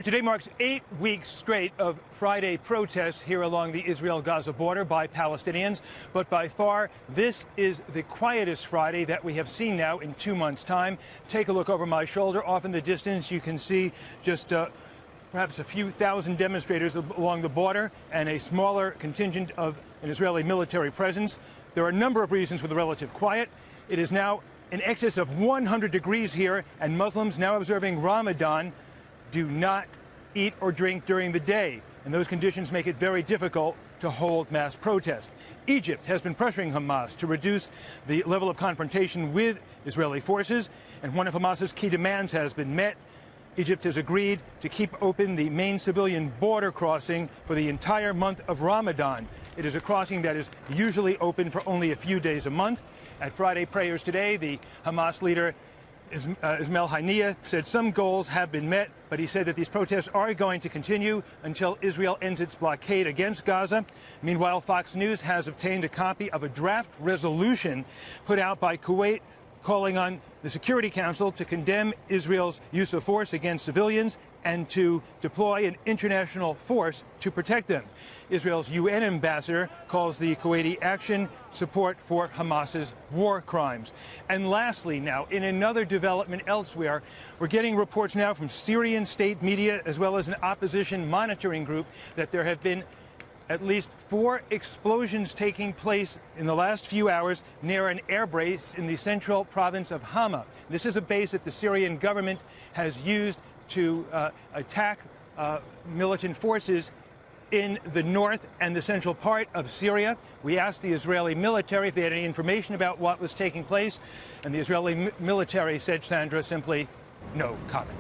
Today marks 8 weeks straight of Friday protests here along the Israel-Gaza border by Palestinians. But by far, this is the quietest Friday that we have seen now in 2 months' time. Take a look over my shoulder. Off in the distance, you can see just perhaps a few thousand demonstrators along the border and a smaller contingent of an Israeli military presence. There are a number of reasons for the relative quiet. It is now in excess of 100 degrees here, and Muslims now observing Ramadan do not eat or drink during the day, and those conditions make it very difficult to hold mass protests. Egypt has been pressuring Hamas to reduce the level of confrontation with Israeli forces, and one of Hamas's key demands has been met. Egypt has agreed to keep open the main civilian border crossing for the entire month of Ramadan. It is a crossing that is usually open for only a few days a month. At Friday prayers today, the Hamas leader Ismail Haniyeh said some goals have been met, but he said that these protests are going to continue until Israel ends its blockade against Gaza. Meanwhile, Fox News has obtained a copy of a draft resolution put out by Kuwait calling on the Security Council to condemn Israel's use of force against civilians and to deploy an international force to protect them. Israel's UN ambassador calls the Kuwaiti action support for Hamas's war crimes. And lastly, now, in another development elsewhere, we're getting reports now from Syrian state media as well as an opposition monitoring group that there have been at least 4 explosions taking place in the last few hours near an air base in the central province of Hama. This is a base that the Syrian government has used to attack militant forces in the north and the central part of Syria. We asked the Israeli military if they had any information about what was taking place, and the Israeli military said, Sandra, simply no comment.